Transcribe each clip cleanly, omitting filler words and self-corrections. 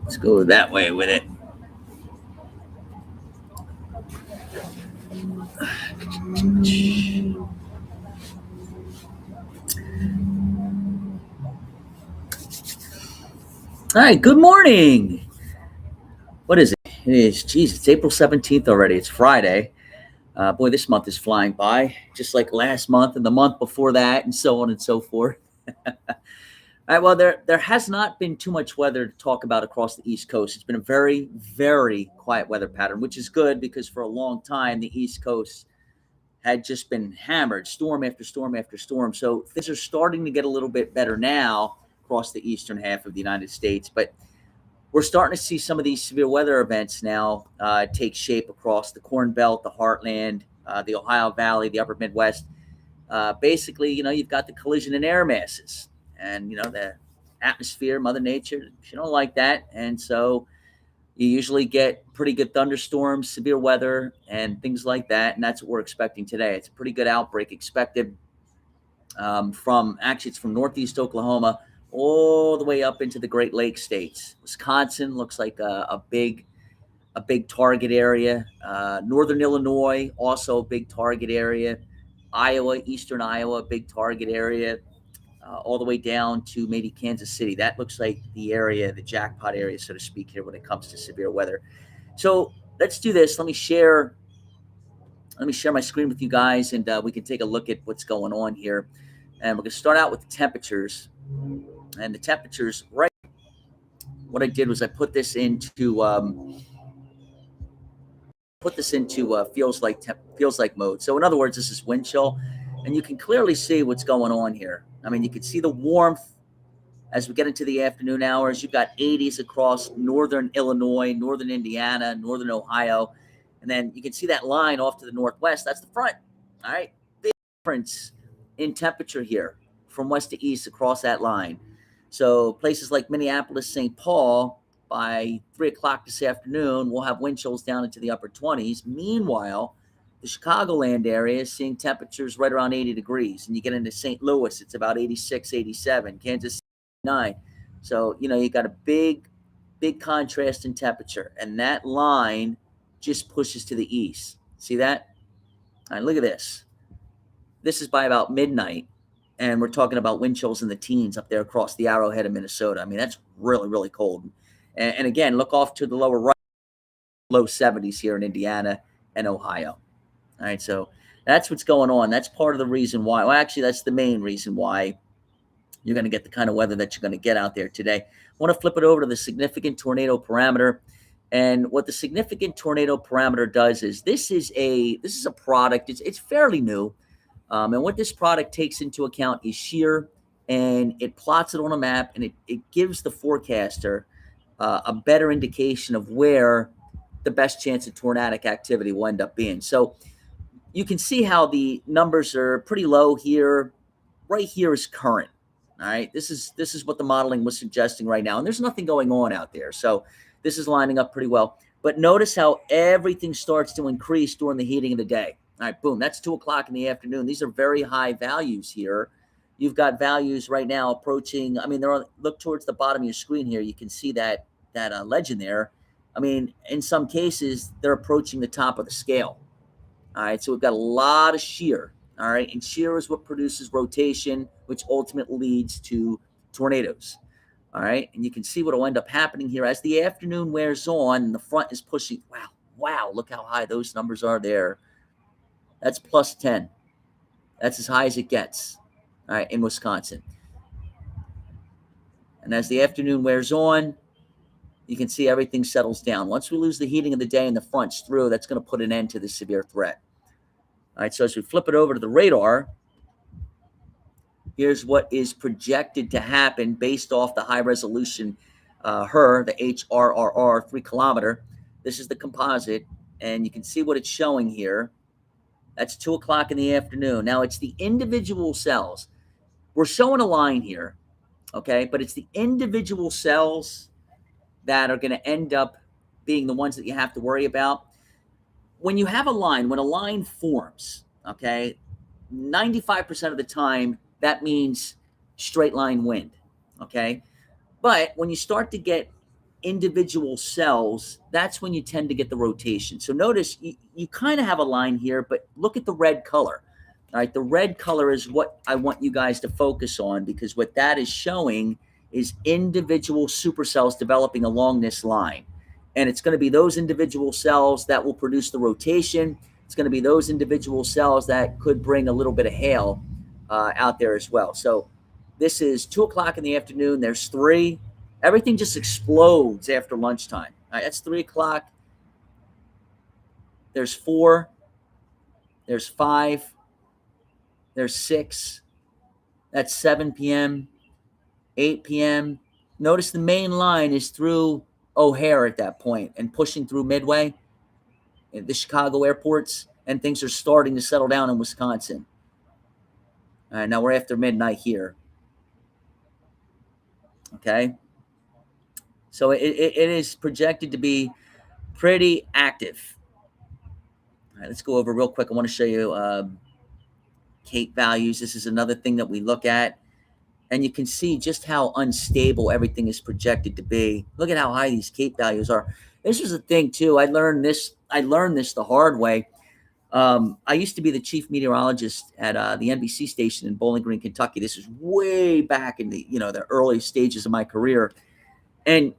Let's go that way with it. All right, good morning. What is it? It's April 17th already. It's Friday. Boy, this month is flying by, just like last month and the month before that, and so on and so forth. All right, well, there has not been too much weather to talk about across the East Coast. It's been a very, very quiet weather pattern, which is good because for a long time, the East Coast had just been hammered, storm after storm after storm. So things are starting to get a little bit better now across the eastern half of the United States. But we're starting to see some of these severe weather events now take shape across the Corn Belt, the Heartland, the Ohio Valley, the Upper Midwest. Basically, you've got the collision in air masses, and the atmosphere, Mother Nature, she don't like that, and so you usually get pretty good thunderstorms, severe weather, and things like that, and that's what we're expecting today. It's a pretty good outbreak expected it's from northeast Oklahoma all the way up into the Great Lakes states. Wisconsin looks like a big target area. Northern Illinois, also a big target area. Iowa, eastern Iowa, big target area. All the way down to maybe Kansas City. That looks like the area, the jackpot area, so to speak, here when it comes to severe weather. So let's do this. Let me share my screen with you guys, and we can take a look at what's going on here. And we're going to start out with the temperatures. And the temperatures, right? What I did was I put this into feels like mode. So in other words, this is wind chill, and you can clearly see what's going on here. I mean, you can see the warmth as we get into the afternoon hours. You've got 80s across northern Illinois, northern Indiana, northern Ohio, and then you can see that line off to the northwest. That's the front. All right, big difference in temperature here from west to east across that line. So places like Minneapolis, St. Paul, by 3 o'clock this afternoon, we'll have wind chills down into the upper 20s. Meanwhile, the Chicagoland area is seeing temperatures right around 80 degrees. And you get into St. Louis, it's about 86, 87. Kansas City, 9. So, you got a big contrast in temperature. And that line just pushes to the east. See that? All right, look at this. This is by about midnight. And we're talking about wind chills in the teens up there across the Arrowhead of Minnesota. I mean, that's really, really cold. And again, look off to the lower right, low 70s here in Indiana and Ohio. All right, so that's what's going on. That's part of the reason why. Well, actually, that's the main reason why you're going to get the kind of weather that you're going to get out there today. I want to flip it over to the significant tornado parameter. And what the significant tornado parameter does is this is a product. It's fairly new. And what this product takes into account is shear, and it plots it on a map, and it gives the forecaster a better indication of where the best chance of tornadic activity will end up being. So you can see how the numbers are pretty low here. Right here is current. All right, this is what the modeling was suggesting right now, and there's nothing going on out there. So this is lining up pretty well. But notice how everything starts to increase during the heating of the day. All right, boom, that's 2 o'clock in the afternoon. These are very high values here. You've got values right now approaching, I mean, look towards the bottom of your screen here. You can see that legend there. I mean, in some cases, they're approaching the top of the scale. All right, so we've got a lot of shear. All right, and shear is what produces rotation, which ultimately leads to tornadoes. All right, and you can see what will end up happening here as the afternoon wears on and the front is pushing. Wow, look how high those numbers are there. That's plus 10. That's as high as it gets, all right, in Wisconsin. And as the afternoon wears on, you can see everything settles down. Once we lose the heating of the day and the front's through, that's going to put an end to the severe threat. All right, so as we flip it over to the radar, here's what is projected to happen based off the high-resolution the HRRR 3-kilometer. This is the composite, and you can see what it's showing here. That's 2 o'clock in the afternoon. Now, it's the individual cells. We're showing a line here, okay? But it's the individual cells that are going to end up being the ones that you have to worry about. When you have a line, when a line forms, okay, 95% of the time, that means straight line wind. Okay. But when you start to get individual cells, that's when you tend to get the rotation. So notice you kind of have a line here, but look at the red color. All right, the red color is what I want you guys to focus on, because what that is showing is individual supercells developing along this line. And it's going to be those individual cells that will produce the rotation. It's going to be those individual cells that could bring a little bit of hail out there as well. So this is 2 o'clock in the afternoon. There's 3. Everything just explodes after lunchtime. All right, that's 3 o'clock. There's 4. There's 5. There's 6. That's 7 p.m., 8 p.m. Notice the main line is through O'Hare at that point and pushing through Midway, the Chicago airports, and things are starting to settle down in Wisconsin. All right, now we're after midnight here. Okay. So it is projected to be pretty active. All right, let's go over real quick. I want to show you CAPE values. This is another thing that we look at. And you can see just how unstable everything is projected to be. Look at how high these CAPE values are. This was a thing too. I learned this the hard way. I used to be the chief meteorologist at the NBC station in Bowling Green, Kentucky. This is way back in the the early stages of my career. And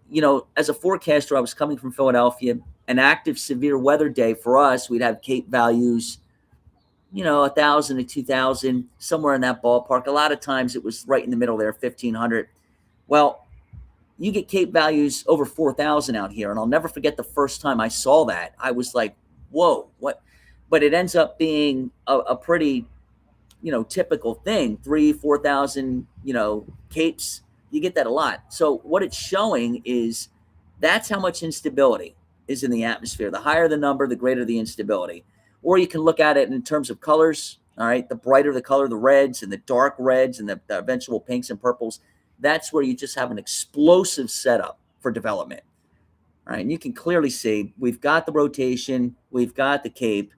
as a forecaster, I was coming from Philadelphia. An active severe weather day for us, we'd have CAPE values 1,000 to 2,000, somewhere in that ballpark. A lot of times it was right in the middle there, 1,500. Well, you get CAPE values over 4,000 out here. And I'll never forget the first time I saw that. I was like, whoa, what? But it ends up being a pretty, typical thing, 3,000, 4,000, CAPEs. You get that a lot. So what it's showing is that's how much instability is in the atmosphere. The higher the number, the greater the instability. Or you can look at it in terms of colors. All right, the brighter the color, the reds and the dark reds and the eventual pinks and purples, that's where you just have an explosive setup for development. All right, and you can clearly see we've got the rotation, we've got the CAPE.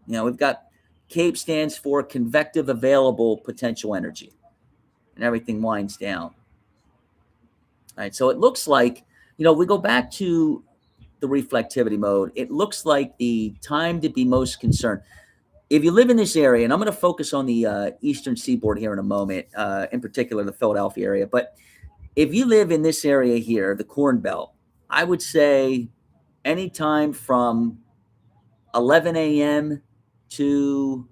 We've got CAPE stands for convective available potential energy, and everything winds down. All right, so it looks like, we go back to the reflectivity mode. It looks like the time to be most concerned. If you live in this area, and I'm going to focus on the eastern seaboard here in a moment, in particular the Philadelphia area, but if you live in this area here, the Corn Belt, I would say anytime from 11 a.m. to,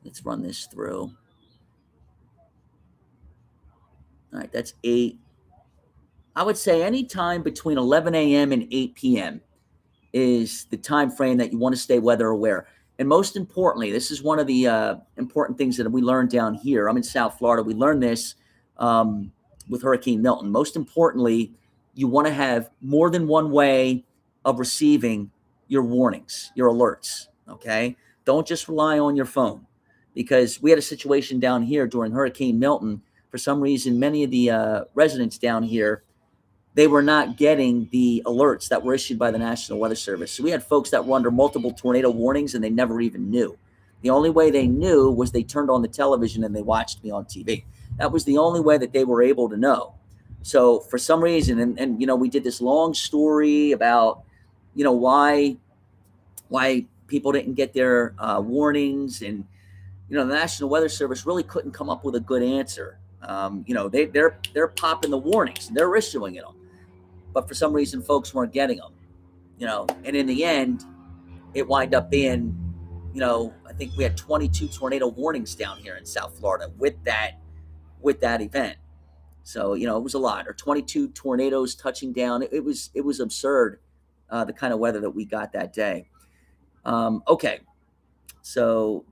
let's run this through. All right, that's 8. I would say anytime between 11 a.m. and 8 p.m. is the time frame that you want to stay weather aware. And most importantly, this is one of the important things that we learned down here. I'm in South Florida. We learned this with Hurricane Milton. Most importantly, you want to have more than one way of receiving your warnings, your alerts, okay? Don't just rely on your phone, because we had a situation down here during Hurricane Milton. For some reason, many of the residents down here, they were not getting the alerts that were issued by the National Weather Service. So we had folks that were under multiple tornado warnings and they never even knew. The only way they knew was they turned on the television and they watched me on TV. That was the only way that they were able to know. So for some reason, and we did this long story about, why people didn't get their warnings, and the National Weather Service really couldn't come up with a good answer. They're popping the warnings, they're issuing them, but for some reason, folks weren't getting them. And in the end, it wind up being, I think we had 22 tornado warnings down here in South Florida with that event. So it was a lot, or 22 tornadoes touching down. It was absurd, the kind of weather that we got that day. Okay, so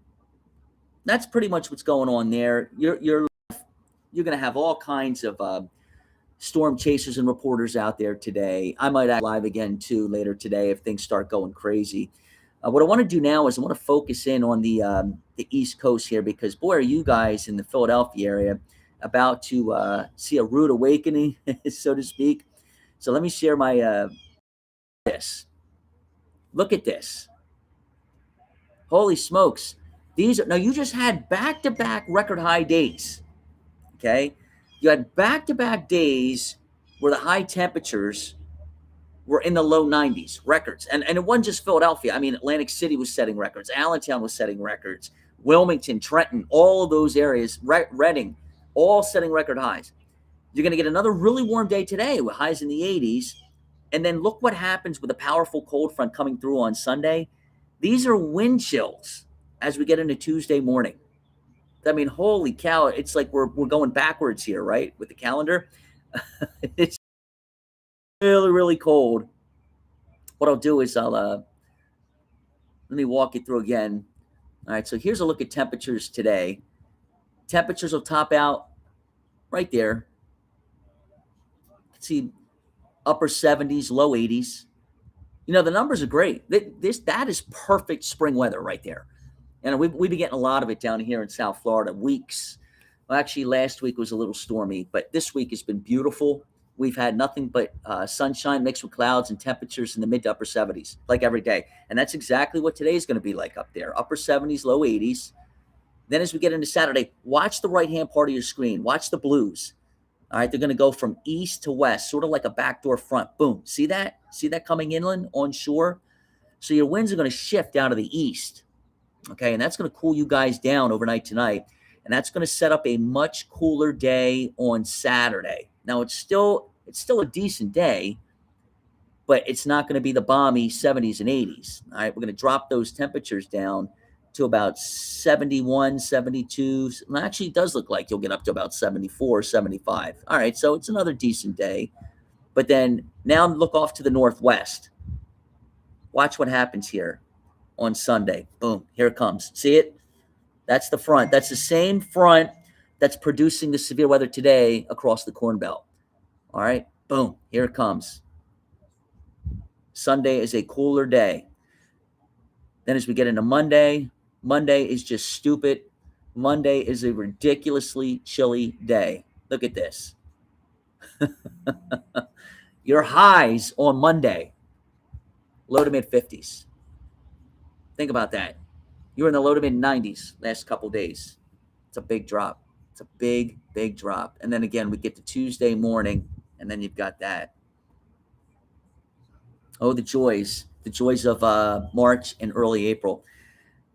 that's pretty much what's going on there. You're going to have all kinds of storm chasers and reporters out there today. I might act live again too later today if things start going crazy. What I want to do now is I want to focus in on the East Coast here, because boy, are you guys in the Philadelphia area about to see a rude awakening, so to speak. So let me share my this. Look at this. Holy smokes. Now you just had back-to-back record high days. Okay, you had back-to-back days where the high temperatures were in the low 90s records, and it wasn't just Philadelphia. I mean, Atlantic City was setting records, Allentown was setting records, Wilmington, Trenton, all of those areas, Reading, all setting record highs. You're going to get another really warm day today with highs in the 80s. And then look what happens with a powerful cold front coming through on Sunday. These are wind chills as we get into Tuesday morning. I mean, holy cow, it's like we're going backwards here, right, with the calendar. It's really, really cold. What I'll do is let me walk you through again. All right, so here's a look at temperatures today. Temperatures will top out right there. See upper 70s, low 80s. You know, the numbers are great. That is perfect spring weather right there. And we've been getting a lot of it down here in South Florida. Weeks. Well, actually, last week was a little stormy, but this week has been beautiful. We've had nothing but sunshine mixed with clouds and temperatures in the mid to upper 70s, like every day. And that's exactly what today is going to be like up there. Upper 70s, low 80s. Then as we get into Saturday, watch the right-hand part of your screen. Watch the blues. All right, they're going to go from east to west, sort of like a backdoor front. Boom. See that? See that coming inland onshore? So your winds are going to shift out of the east. Okay, and that's going to cool you guys down overnight tonight. And that's going to set up a much cooler day on Saturday. Now it's still a decent day, but it's not going to be the balmy 70s and 80s. All right, we're going to drop those temperatures down to about 71, 72. Well, actually, it does look like you'll get up to about 74, 75. All right, so it's another decent day. But then now look off to the northwest. Watch what happens here on Sunday. Boom, here it comes. See it? That's the front. That's the same front that's producing the severe weather today across the Corn Belt. All right, boom, here it comes. Sunday is a cooler day. Then as we get into Monday, Monday is just stupid. Monday is a ridiculously chilly day. Look at this. Your highs on Monday, low to mid 50s. Think about that. You were in the low to mid 90s last couple days. It's a big drop. It's a big, big drop. And then again, we get to Tuesday morning, and then you've got that. Oh, the joys of March and early April.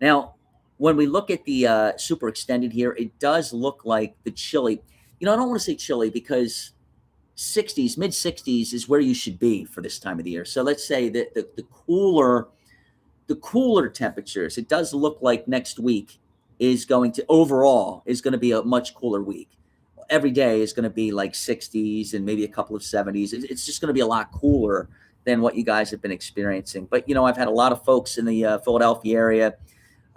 Now, when we look at the super extended here, it does look like the chilly. You know, I don't want to say chilly because 60s, mid 60s is where you should be for this time of the year. So let's say that the cooler temperatures, it does look like next week is going to be a much cooler week. Every day is going to be like 60s and maybe a couple of 70s. It's just going to be a lot cooler than what you guys have been experiencing. But, you know, I've had a lot of folks in the Philadelphia area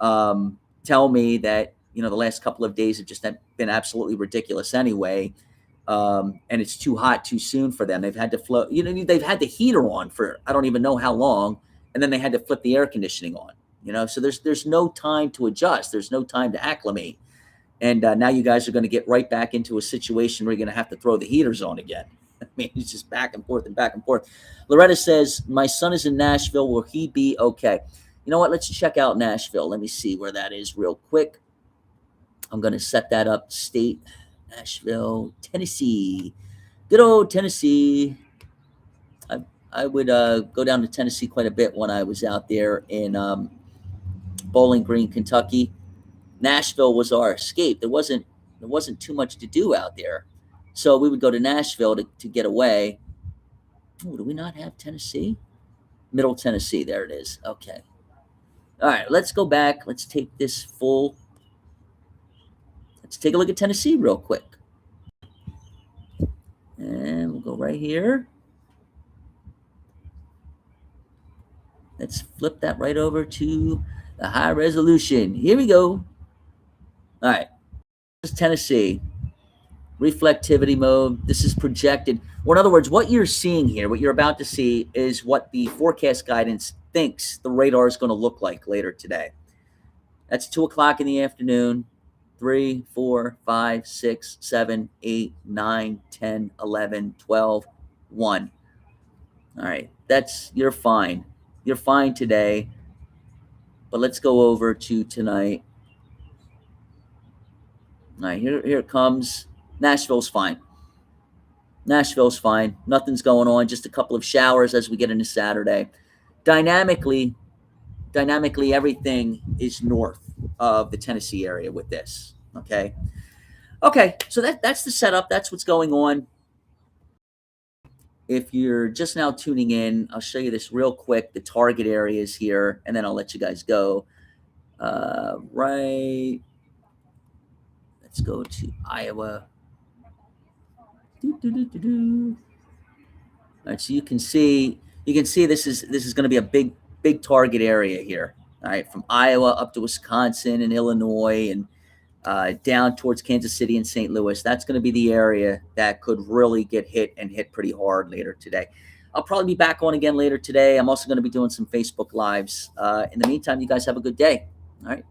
tell me that, you know, the last couple of days have just been absolutely ridiculous anyway. And it's too hot too soon for them. They've had to they've had the heater on for I don't even know how long, and then they had to flip the air conditioning on. You know, so there's no time to adjust. There's no time to acclimate. And now you guys are going to get right back into a situation where you're going to have to throw the heaters on again. I mean, it's just back and forth and back and forth. Loretta says, my son is in Nashville. Will he be okay? You know what? Let's check out Nashville. Let me see where that is real quick. I'm going to set that up. State, Nashville, Tennessee. Good old Tennessee. I would go down to Tennessee quite a bit when I was out there in Bowling Green, Kentucky. Nashville was our escape. There wasn't too much to do out there. So we would go to Nashville to get away. Oh, do we not have Tennessee? Middle Tennessee. There it is. Okay. All right, let's go back. Let's take this full. Let's take a look at Tennessee real quick. And we'll go right here. Let's flip that right over to the high resolution. Here we go. All right. This is Tennessee. Reflectivity mode. This is projected. Or in other words, what you're seeing here, what you're about to see is what the forecast guidance thinks the radar is going to look like later today. That's 2 o'clock in the afternoon. 3, 4, 5, 6, 7, 8, 9, 10, 11, 12, 1. All right. You're fine. You're fine today. But let's go over to tonight. All right, here it comes. Nashville's fine. Nashville's fine. Nothing's going on. Just a couple of showers as we get into Saturday. Dynamically, everything is north of the Tennessee area with this. Okay. Okay. So that's the setup. That's what's going on. If you're just now tuning in, I'll show you this real quick. The target areas here, and then I'll let you guys go. Right. Let's go to Iowa. All right, so you can see this is going to be a big target area here. All right, from Iowa up to Wisconsin and Illinois and down towards Kansas City and St. Louis. That's going to be the area that could really get hit and hit pretty hard later today. I'll probably be back on again later today. I'm also going to be doing some Facebook Lives. In the meantime, you guys have a good day. All right.